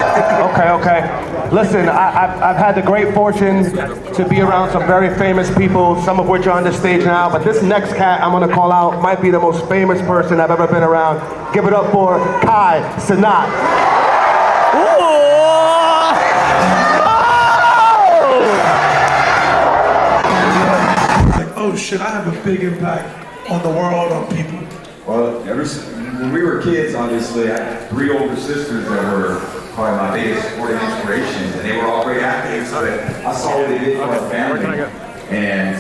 Okay. Listen, I've had the great fortune to be around some very famous people, some of which are on the stage now, but this next cat I'm gonna call out might be the most famous person I've ever been around. Give it up for Cenat. Oh shit, I have a big impact on the world, on people. Well, when we were kids, obviously, I had 3 older sisters that were probably my biggest sporting inspirations, and they were all great athletes, but I saw what they did for our family. And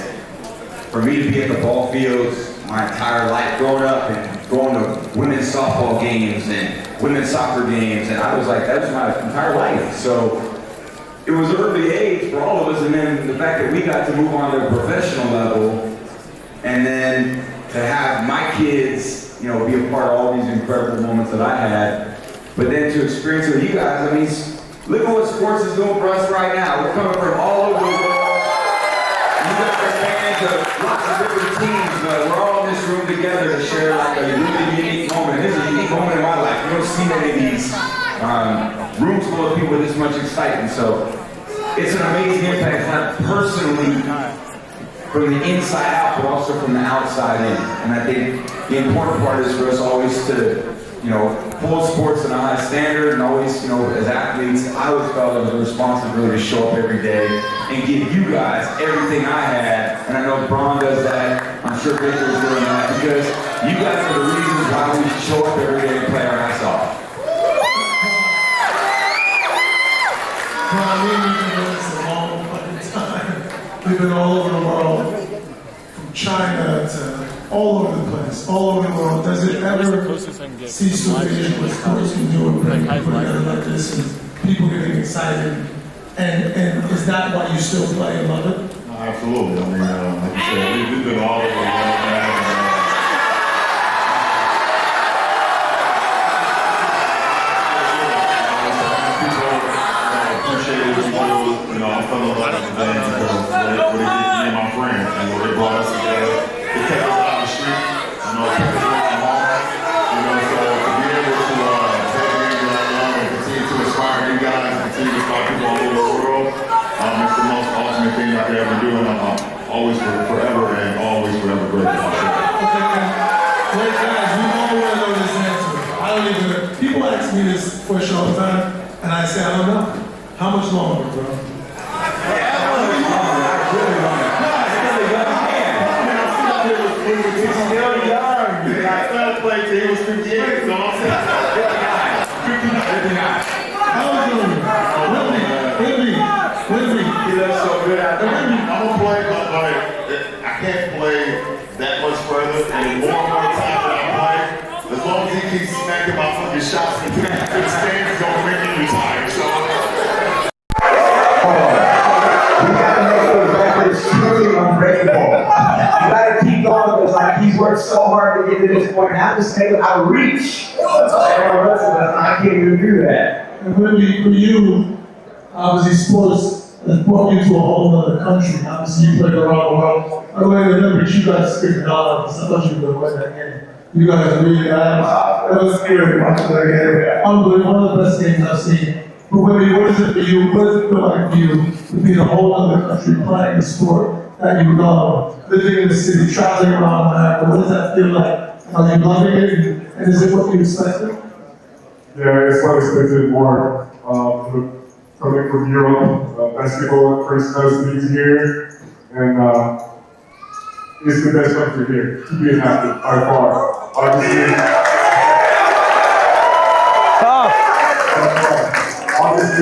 for me to be at the ball fields my entire life, growing up and going to women's softball games and women's soccer games, and I was like, that was my entire life. So it was early age for all of us, and then the fact that we got to move on to a professional level, and then to have my kids, be a part of all these incredible moments that I had, but then to experience it with you guys, I mean, look at what sports is doing for us right now. We're coming from all over the world. You guys are fans of lots of different teams, but we're all in this room together to share like a really unique moment. This is a unique moment in my life. You don't see many of these rooms full of people with this much excitement. So it's an amazing impact, not personally from the inside out, but also from the outside in. And I think the important part is for us always to, hold sports in a high standard, and always, as athletes, I always felt it was a responsibility to show up every day and give you guys everything I had. And I know Lebron does that. I'm sure Victor's doing that, because you guys are the reasons why we show up every day and play our ass off. We've been all over the world, from China to all over the place, all over the world. Does it ever cease to amaze what sports can do and bring people together like this, and people getting excited? And is that why you still play and love it? Absolutely. I mean, like you said, we've been all over the world. I fell in love with the game because what it did to me and my friends, and what it brought us together. It kept us out of the street, it kept us away from home. So to be able to take games along and continue to inspire you guys and continue to inspire people all over the world, it's the most ultimate thing I could ever do, and I'm always forever and always forever grateful. Okay, wait guys, we all want to know this answer. I don't even, people ask me this question all the time, and I say, I don't know. How much longer, bro? I can't play that much further, and the more time that I play, as long as he keeps smacking my fucking shots and the stands, he's gonna make me retire. So. You gotta make those records truly unbreakable. You gotta keep going, because he's worked so hard to get to this point. Now just take it out of reach. And the rest of us, I can't even do that. And for you, obviously sports has brought you to a whole other country. Obviously you played around the world. I remember you guys speaking dollars. I thought you were going to win that game. You guys really that was scary watching that game. Unbelievable, one of the best games I've seen. But what is it for you? What does it feel like for you to be in a whole other country playing a sport that you love, living in the city, traveling around America? What does that feel like? Are you loving it? And is it what you expected? Yeah, it's what I expected more. Coming from Europe, basketball first knows leagues here, and it's the best country here to be an athlete by far. Obviously,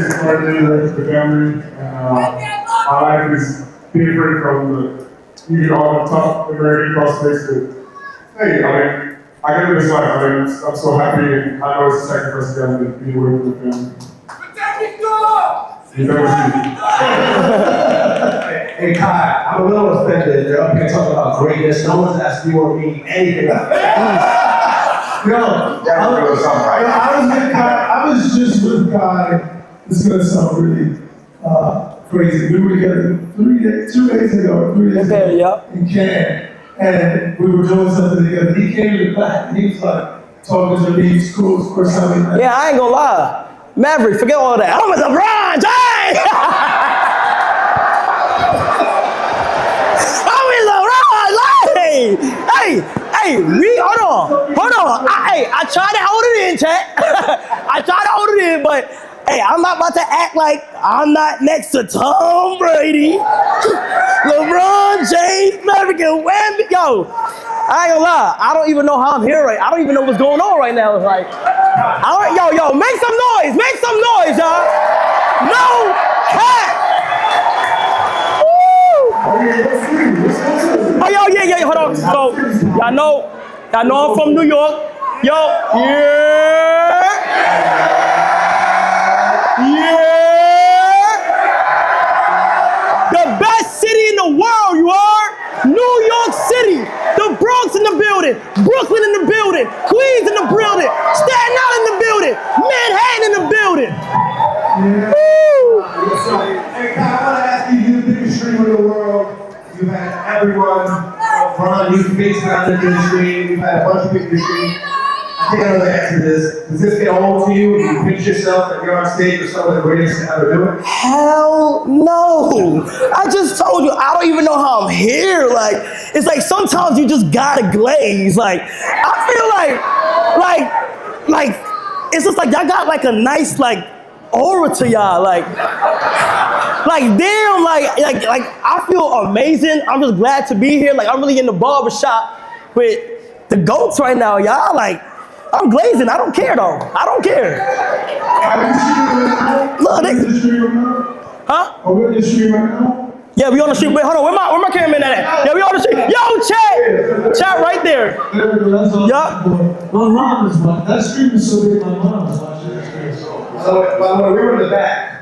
it's partly the family, and my life is different from even all the tough American prospects. Hey, I get this life. I'm so happy, and I know it's a sacrifice to be away from the family. Hey Kai, I'm a little offended. They're up here talking about greatness. No one's asked you or me anything about that. I was just with Kai. This is gonna sound really crazy. We were together 2 days ago in Cannes, and we were doing something together. He came to the back and he was like talking to me. School, first time we met. Yeah, I ain't gonna lie. Maverick, forget all that. I'm a LeBron James! I'm in LeBron James! Hey, hold on. I tried to hold it in, chat. I tried to hold it in, but hey, I'm not about to act like I'm not next to Tom Brady, LeBron James, Maverick, and Wemby. Yo, I ain't gonna lie. I don't even know how I'm here right. I don't even know what's going on right now. It's like, yo, make some noise, y'all. No cap. Woo. Oh, yo, yeah, hold on. So, y'all know I'm from New York. Yo, yeah. The best city in the world, you are. New York City. The Bronx in the building. Brooklyn in the building. Queens in the building. Staten Island in the building. Manhattan in the building. Woo! Hey, Kyle, I want to ask you, you're the biggest streamer in the world. You've had everyone from you face around the industry. You've had a bunch of people in the stream. I think I know the answer to this. Does this get old to you? Do you picture yourself that you're on stage with some of the greatest to ever do it? Hell no. I just told you, I don't even know how I'm here. Like, it's like sometimes you just gotta glaze. Like, I feel like, it's just like y'all got like a nice, like, aura to y'all. Like damn, like I feel amazing. I'm just glad to be here. Like, I'm really in the barbershop with the GOATs right now, y'all. Like, I'm glazing. I don't care though. I don't care. Look, huh? Are we on the stream right now? Yeah, we on the street. Wait, hold on. Where my cameraman at? Yeah, we on the street. Yo, chat right there. Yup. My mom is watching. That stream is so big, my mom is watching that stream. So, by the way, we were in the back.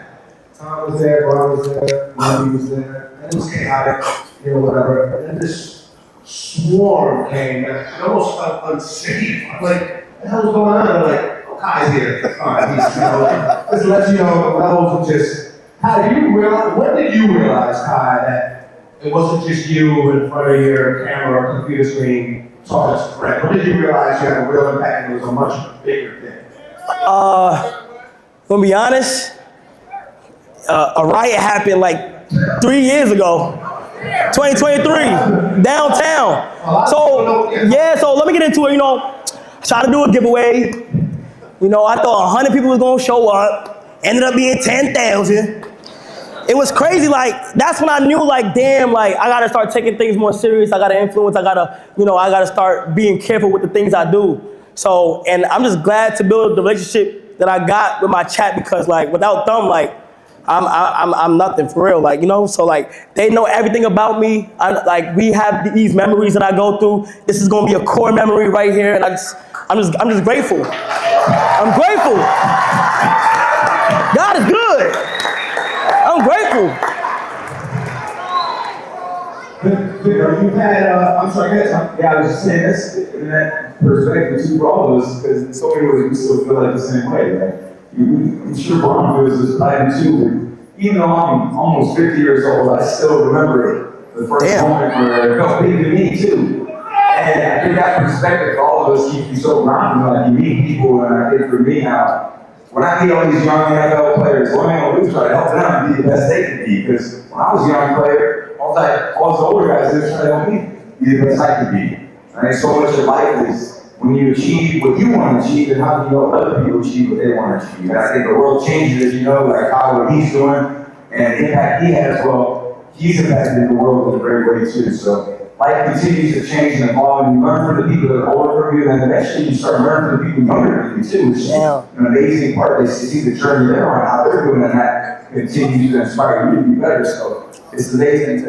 Tom was there, Ron was there, Monty was there, and it was chaotic, whatever. And then this swarm came, and it almost felt unsafe. I'm like, what the hell's going on? They're like, oh, Kai's here. All right, this lets you know the levels of just. How do you realize? When did you realize, Kai, that it wasn't just you in front of your camera or computer screen talking to a friend? When did you realize you had a real impact and it was a much bigger thing? To be honest, a riot happened like 3 years ago, 2023, downtown. So let me get into it. Try to do a giveaway. I thought 100 people was gonna show up. Ended up being 10,000. It was crazy. Like, that's when I knew, like, damn, like, I gotta start taking things more serious. I gotta influence. I gotta start being careful with the things I do. So, and I'm just glad to build the relationship that I got with my chat, because, like, without them, like, I'm nothing for real. Like, so, like, they know everything about me. Like, we have these memories that I go through. This is gonna be a core memory right here, and I'm just grateful. I'm grateful. God is good. I'm grateful. You've had, I'm sorry, yeah, I was just saying, that's in that perspective too for all of us, because in so many ways we still feel like the same way, right? I'm sure Bron feels this, I do too. Even though I'm almost 50 years old, I still remember the first moment where it felt big to me too. And I think that perspective for all of us keeps you so grounded. Like, you meet people, and I think for me now, when I meet all these young NFL players, what I'm going to do is try to help them be the best they can be. Because when I was a young player, all those older guys, they were trying to help me be the best I could be. Right? So much of life is when you achieve what you want to achieve, and how do you help other people achieve what they want to achieve. And I think the world changes, like how what he's doing and the impact he has. Well, he's impacted the world in a great way too. So life continues to change and evolve, and you learn from the people that are older from you, and then eventually you start learning from the people younger than you too, which is an amazing part. They see the journey they're on, how they're doing, and that continues to inspire you to be better. So it's amazing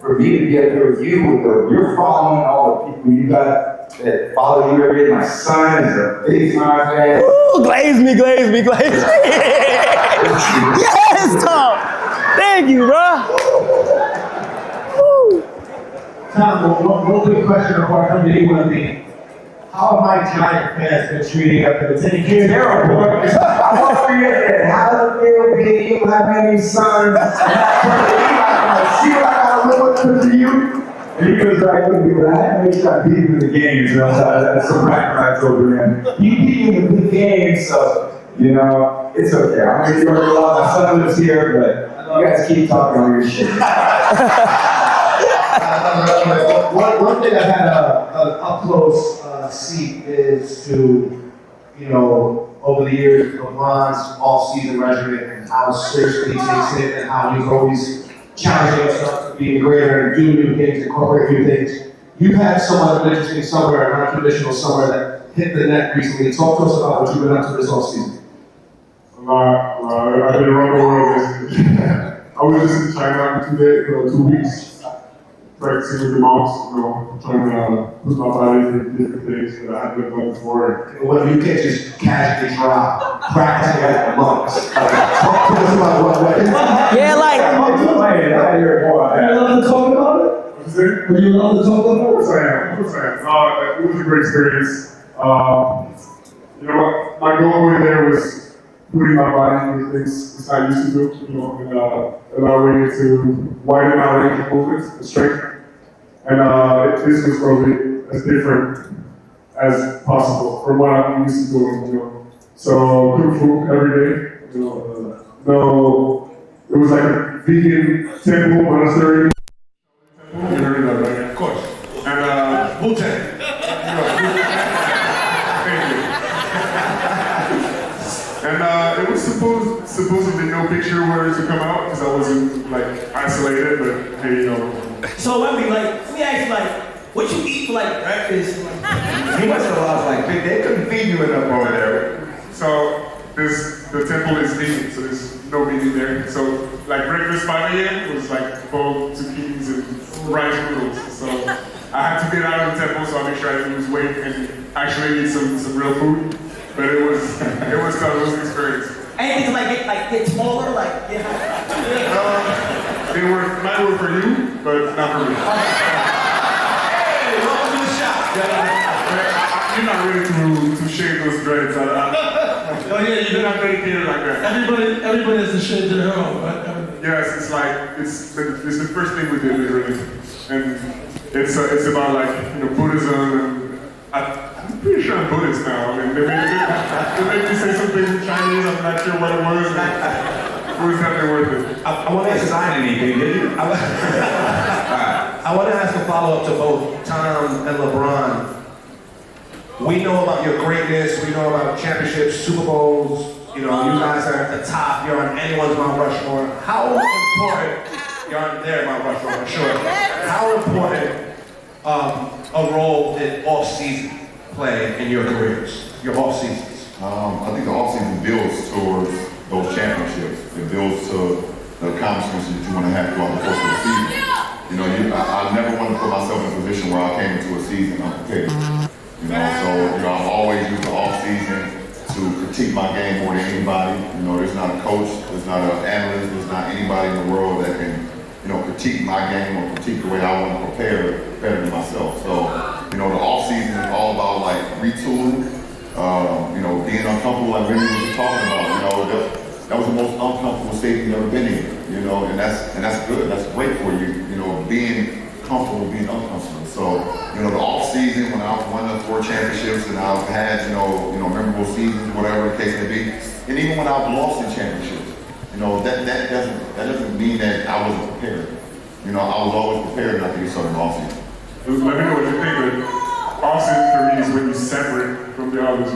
for me to be up here with you, with your following, all the people you got that follow you every day. My son is a big time fan. Ooh, glaze me. Yes, Tom. Thank you, bro. Tom, one quick question before I come to you with me. How have my Giant fans been treating up in the 10 years? Terrible. I won't forget that. How does it feel being you, have many sons, and I see what I gotta live with to you? And he was like, I had to make sure I beat him in the games. That's some right over him. You beat him in the big games, so, It's okay. I'm gonna work a lot. My son lives here, but you guys keep talking on your shit. One thing I've had a up close seat is to, you know, over the years, LeBron's off-season regimen and how seriously he takes it and how he's always challenging himself to be greater and do new things, incorporate new things. You've had somewhat of an interesting summer, an untraditional summer that hit the net recently. Talk to us about what you've been up to this off-season. I've been around the world. I was just in China today for 2 weeks, practicing with the monks, you know, trying to put my body through different things that I haven't done before. Well, you can't just casually drop practicing like the monks. Talk to us about what Yeah, like. I hear it more. Are you allowed to talk about it? What's that? Are you allowed to talk Of about course I am. It was a great experience. You know, my goal over there was putting my body through things it's not used to do, you know, and allowing it to widen our range of movements and strength. And this was probably as different as possible from what I'm used to doing, you know. So cook food every day, you know. It was like a vegan temple, monastery. You heard that, right? Of course. And Wu-Tang. Thank you. And it was supposedly no picture were to come out because I wasn't like isolated, but hey, you know. So let me ask you, like, what you eat for like breakfast? He must have lost like they couldn't feed you enough over there. So the temple is vegan, so there's no meat in there. So like breakfast 5 a.m. was like boiled zucchinis and rice noodles. So I had to get out of the temple, so I make sure I lose weight and actually eat some real food. But it was tough. It was an experience. Anything to get smaller, like They might work for you, but not for me. Hey, welcome to the shop. You're not ready to shave those dreads. Oh yeah, you're not dedicated like that. Everybody has to shave their hair off, right? Yes, it's like it's the first thing we did literally, and it's about like Buddhism and I'm pretty sure I'm Buddhist now. I mean, they made me say something in Chinese. I'm not sure what it was. It was definitely worth it. I want to Sign anything, did you? I want to ask a follow-up to both Tom and LeBron. We know about your greatness. We know about championships, Super Bowls. You know, you guys are at the top. You're on anyone's Mount Rushmore. How important? You're on their Mount Rushmore, I'm sure. How important a role did off-season play in your careers? Your off-seasons. I think the offseason builds towards those championships. It builds to the accomplishments that you want to have throughout the course of the season. You know, I never want to put myself in a position where I came into a season unprepared. You know, so I've always used the offseason to critique my game more than anybody. You know, there's not a coach, there's not an analyst, there's not anybody in the world that can, critique my game or critique the way I want to prepare better than myself. So, the offseason is all about like retooling. Being uncomfortable, like Remy was just talking about, that was the most uncomfortable state you've ever been in, and that's good, that's great for you, being comfortable, being uncomfortable. So, the off season when I've won the 4 championships and I've had, memorable seasons, whatever the case may be, and even when I've lost in championships, that doesn't mean that I wasn't prepared. I was always prepared, and I think it's something off season. Let me know what you think, but off-season for me is when you separate from the others,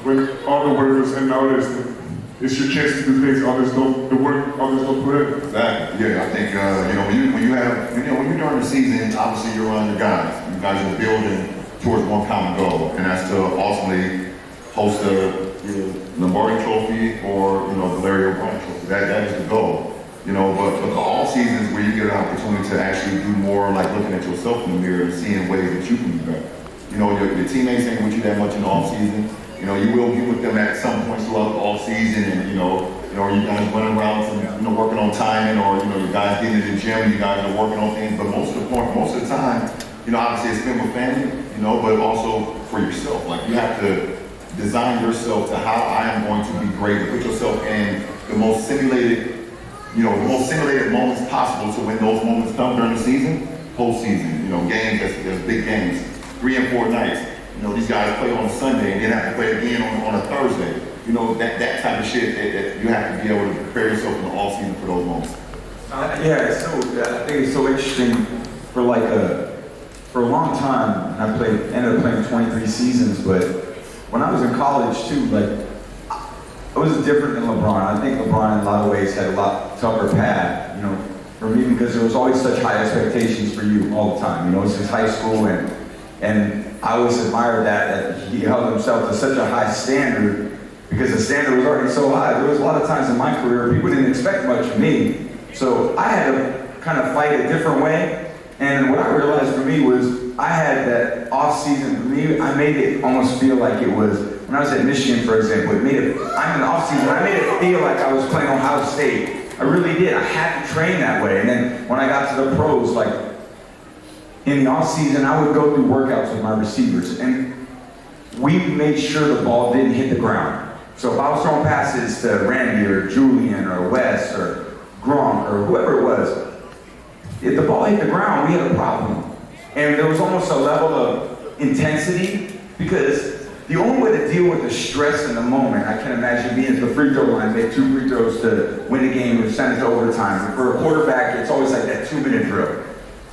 when all the work is unnoticed, and it's your chance to do things others don't put in. Exactly. Yeah, I think when you're during the season, obviously you're around your guys. You guys are building towards one common goal, and that's to ultimately host the Lombardi Trophy or the Larry O'Brien Trophy. That is the goal. But the off seasons where you get an opportunity to actually do more, like looking at yourself in the mirror and seeing ways that you can be better. Your teammates ain't with you that much in the off season. You will be with them at some points throughout the off season, and you guys running around and working on timing, or you guys getting in the gym, you guys are working on things. But most of the time, obviously it's been with family, but also for yourself. Like you have to design yourself to how I am going to be great, to put yourself in the most simulated moments possible. So when those moments come during the season, postseason, games, there's big games, 3 and 4 nights. These guys play on a Sunday and then have to play again on a Thursday. you know, that type of shit that you have to be able to prepare yourself in the off season for those moments. Yeah, so I think it's so interesting for for a long time. I ended up playing 23 seasons, but when I was in college too, like I was different than LeBron. I think LeBron in a lot of ways had a lot tougher path, you know, for me because there was always such high expectations for you all the time. You know, since high school and I always admired that he held himself to such a high standard because the standard was already so high. There was a lot of times in my career people didn't expect much of me. So I had to kind of fight a different way. And what I realized for me was I had that off season for me, I made it almost feel like it was, when I was at Michigan, for example, I'm in the off season, I made it feel like I was playing Ohio State. I really did. I had to train that way. And then when I got to the pros, like in the off season, I would go through workouts with my receivers. And we made sure the ball didn't hit the ground. So if I was throwing passes to Randy or Julian or Wes or Gronk or whoever it was, if the ball hit the ground, we had a problem. And there was almost a level of intensity because the only way to deal with the stress in the moment, I can imagine being at the free throw line, make 2 free throws to win the game or send it to overtime. For a quarterback, it's always like that 2-minute drill.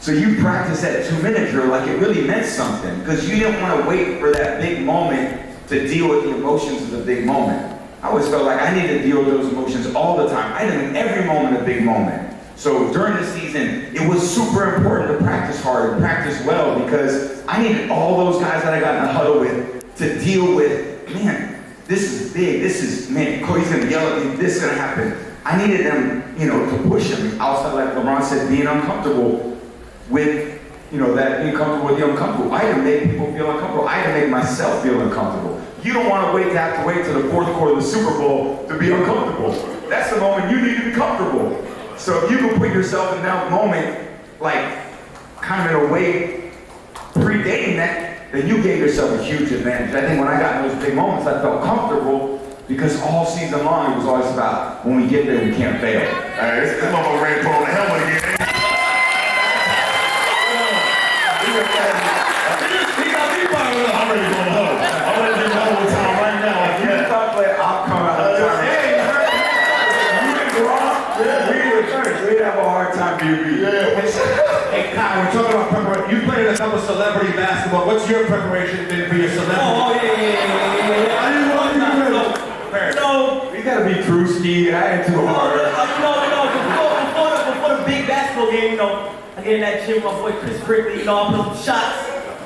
So you practice that 2-minute drill like it really meant something because you didn't want to wait for that big moment to deal with the emotions of the big moment. I always felt like I needed to deal with those emotions all the time. I did in every moment a big moment. So during the season, it was super important to practice hard and practice well because I needed all those guys that I got in the huddle with to deal with, man, this is big, man, Cody's gonna yell at me, this is gonna happen. I needed them, you know, to push them outside, like LeBron said, being uncomfortable with, you know, that being comfortable with the uncomfortable. I had to make people feel uncomfortable. I had to make myself feel uncomfortable. You don't want to have to wait to the fourth quarter of the Super Bowl to be uncomfortable. That's the moment you need to be comfortable. So if you can put yourself in that moment, like, kind of in a way, predating that, then you gave yourself a huge advantage. I think when I got in those big moments, I felt comfortable because all season long, it was always about, when we get there, we can't fail. All right, this motherfucker ready to put on the helmet again. I'm ready to go on the huddle. I'm ready to do the huddle with time right now. If you start playing, I'll come out of time. We'd have a hard time being Hey, Kyle, we're talking about preparation. You played in a couple celebrity basketball. What's your preparation been for your celebrity? We gotta be Drewski. I ain't too hard. Before the big basketball game, you know, I get in that gym with my boy Chris Brickley, you know, I put some shots.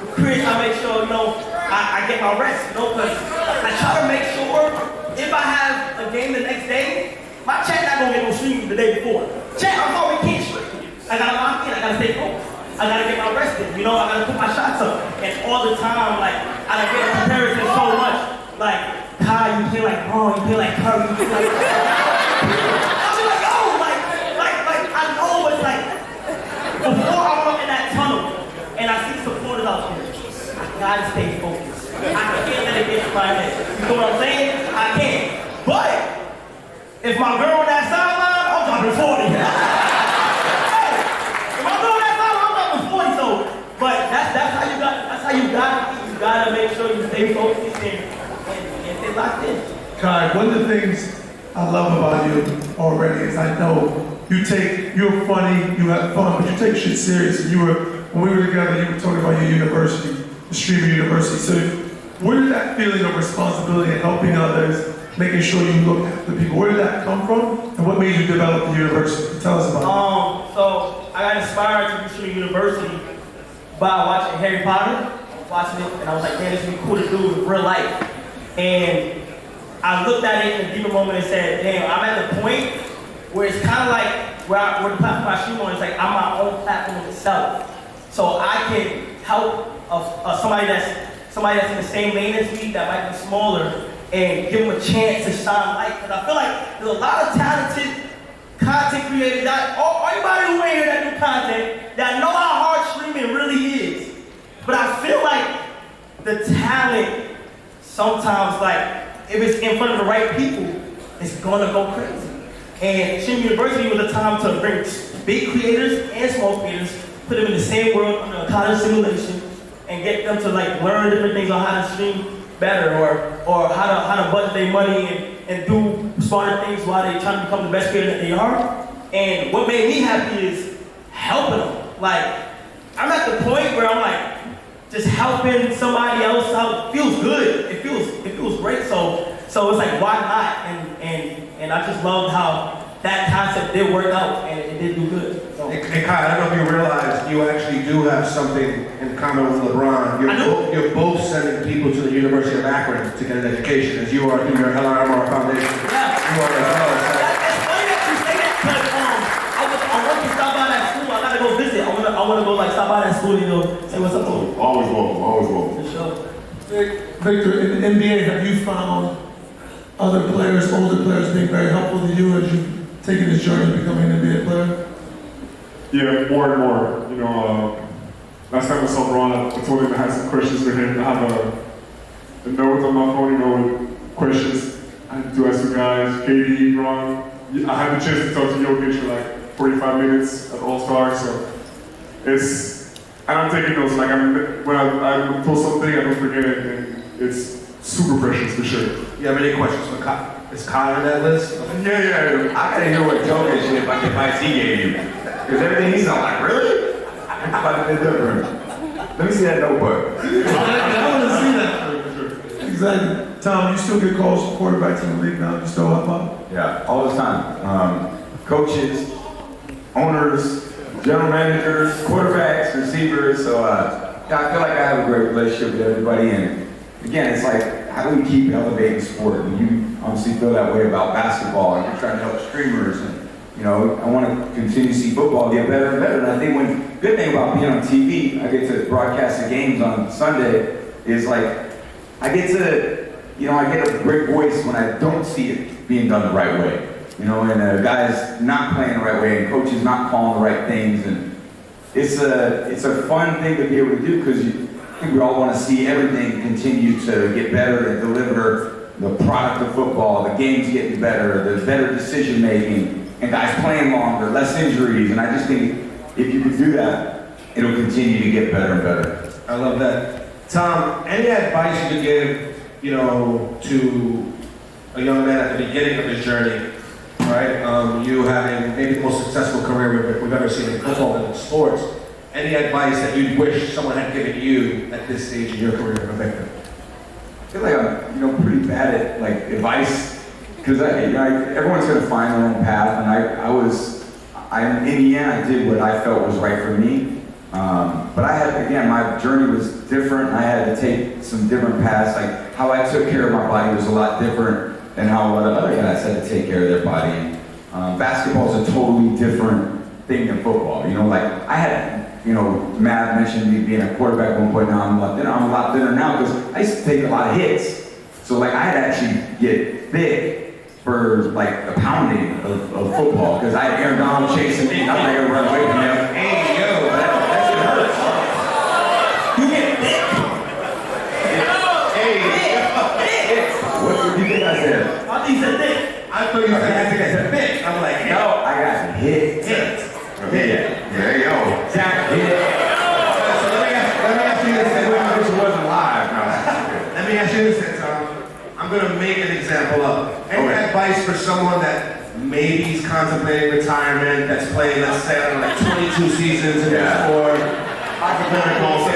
With Chris, I make sure, you know, I get my rest, you know, because I try to make sure if I have a game the next day, my chat not gonna get no streams the day before. Chat, I'm already can't stream. I gotta lock in, I gotta stay focused. I gotta get my rest in, you know, I gotta put my shots up. And all the time, like, I done get a comparison so much. Like, Kai, you play like Braun, you play like Curry, you play like... I be like, yo, I know it's like, before I walk in that tunnel, and I see supporters out there, I gotta stay focused. I can't let it get to my head. You know what I'm saying? I can't. But, if my girl on that sideline, I'm dropping 40. Hey, if my girl on that sideline, I'm dropping 40. So, but that's how you got it. You gotta make sure you stay focused and stay locked in. Kai, one of the things I love about you already is I know you're funny, you have fun, but you take shit serious. And when we were together, you were talking about your university, the Streamer University. So where did that feeling of responsibility and helping others, making sure you look after people, where did that come from? And what made you develop the university? Tell us about it. So I got inspired to do Streamer University by watching Harry Potter. I was watching it, and I was like, man, this would be cool to do in real life. And I looked at it in a deeper moment and said, damn, I'm at the point where it's kind of like where the platform I stream on is like I'm my own platform itself. So I can help somebody that's in the same lane as me that might be smaller and give them a chance to shine light. Because I feel like there's a lot of talented content creators everybody who ain't here that do content that know how hard streaming really is. But I feel like the talent sometimes, like, if it's in front of the right people, it's gonna go crazy. And Streamer University was a time to bring big creators and small creators, put them in the same world under a college simulation, and get them to like learn different things on how to stream better, or how to budget their money and do smarter things while they trying to become the best player that they are. And what made me happy is helping them. Like, I'm at the point where I'm like, just helping somebody else out feels good. It feels great. So it's like, why not? And I just loved how that concept did work out and it did do good. So. Hey Kai, I don't know if you realize you actually do have something in common with LeBron. You're both sending people to the University of Akron to get an education, as you are through your LRMR Foundation. Yeah. You are as well. That's funny that you say that because I want to stop by that school. I gotta go visit. I wanna go like stop by that school and say what's up to them. Always welcome, always welcome. For sure. Victor, in the NBA, have you found other players, older players, being very helpful to you as you've taken this journey to becoming an NBA player? Yeah, more and more. You know, last time I saw Ron, I told him I had some questions for him. I have a note on my phone, you know, with questions I had to ask you guys. KD, Ron. I had the chance to talk to Jokic for like 45 minutes at All-Star, so and I'm taking notes. Like when I'm told something, I don't forget it, and it's super precious for sure. You have any questions for Kai? Is Kai on that list? Yeah. I gotta hear what Jokic did about the advice he gave you. Because everything he's on, like, really? It's about to be different. Let me see that notebook. I want to see that. Exactly. Tom, you still get calls from quarterbacks in the league now? You still up? Yeah, all the time. Coaches, owners, general managers, quarterbacks, receivers. So I feel like I have a great relationship with everybody. And again, it's like, how do we keep elevating sport? And you obviously feel that way about basketball, and you're trying to help streamers. And you know, I want to continue to see football get better and better. And I think good thing about being on TV, I get to broadcast the games on Sunday, is like, I get a great voice when I don't see it being done the right way. You know, and a guy's not playing the right way, and coaches not calling the right things, and it's a fun thing to be able to do, because I think we all want to see everything continue to get better and deliver the product of football, the games getting better, the better decision making, and guys playing longer, less injuries. And I just think if you can do that, it'll continue to get better and better. I love that. Tom, any advice you could give, you know, to a young man at the beginning of his journey, right? You having maybe the most successful career we've ever seen in football and in sports. Any advice that you wish someone had given you at this stage in your career, Victor? I feel like I'm, pretty bad at like advice, because everyone's going to find their own path, and in the end, I did what I felt was right for me. But my journey was different. I had to take some different paths. Like how I took care of my body was a lot different than how a lot of other guys had to take care of their body. Basketball is a totally different thing than football. You know, like I had, Matt mentioned me being a quarterback at one point. Now I'm a lot thinner now because I used to take a lot of hits. So like I had to actually get thick for like the pounding of football, because I had Aaron Donald chasing me. I'm not gonna run away from him. Hey, yo, that shit hurts. You get thick? What do you think I said? I thought you said thick. I thought you said thick. I'm like, no, I got hit. There you go. Zach hit. So let me ask you this. This wasn't live. No. Let me ask you this, Tom. I'm going to make an example up. Any advice for someone that maybe is contemplating retirement, that's playing, let's say, I don't know, like 22 seasons in the sport, hypothetical,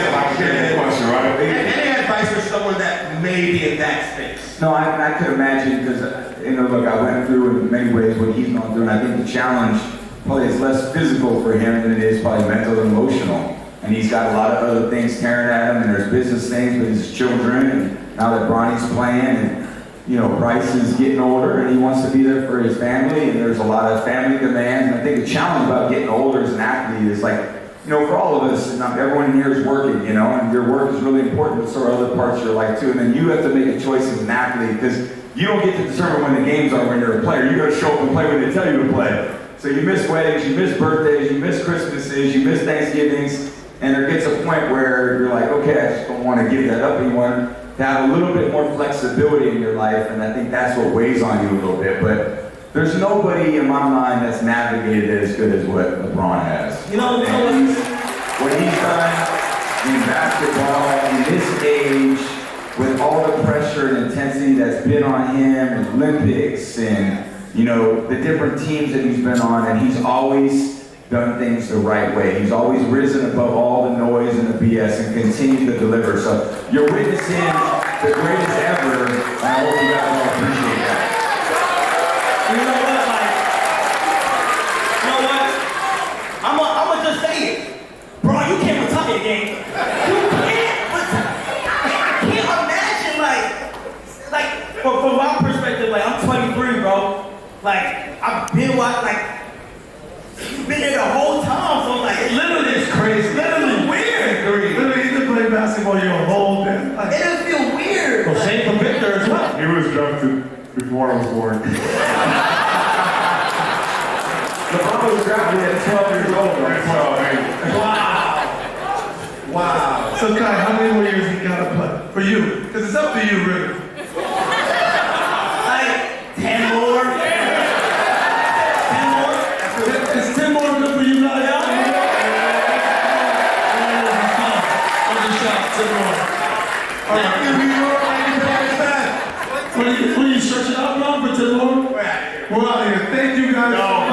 any advice for someone that may be in that space? No, I could imagine, because, look, I went through in many ways what he's gone through, and I think the challenge probably is less physical for him than it is probably mental and emotional. And he's got a lot of other things tearing at him, and there's business things with his children, and now that Bronny's playing, and Bryce is getting older, and he wants to be there for his family, and there's a lot of family demands. And I think the challenge about getting older as an athlete is like, for all of us, not everyone here is working, and your work is really important, but so are other parts of your life too. And then you have to make a choice as an athlete, because you don't get to determine when the games are when you're a player. You got to show up and play when they tell you to play. So you miss weddings, you miss birthdays, you miss Christmases, you miss Thanksgivings, and there gets a point where you're like, okay, I just don't want to give that up anymore. To have a little bit more flexibility in your life, and I think that's what weighs on you a little bit. But there's nobody in my mind that's navigated it as good as what LeBron has. What he's done in basketball, in this age, with all the pressure and intensity that's been on him in Olympics and, you know, the different teams that he's been on, and he's always done things the right way. He's always risen above all the noise and the BS and continued to deliver. So you're witnessing the greatest ever, and I hope you guys all appreciate that. You know what? Like, you know what? I'ma just say it. Bro, you can't retire the game. You can't retire. I can't imagine, like, from my perspective, like, I'm 23, bro. Like, I've been watching, like, you've been there the whole time, so like, it literally is crazy. Literally weird. Literally, you can play basketball your whole day. It doesn't feel weird. Well, same for Victor as well. He was drafted before I was born. LeBron was drafted at 12 years old, right? 12, man. Wow. So, Kai, how many more years you gotta play? For you? Because it's up to you, really. Like, 10 more. 10 more. Is 10 more enough for you guys? Yeah. I'm just shocked. 10 more. All right. Will you stretch it out, bro, for 10 more? We're out here. Thank you guys.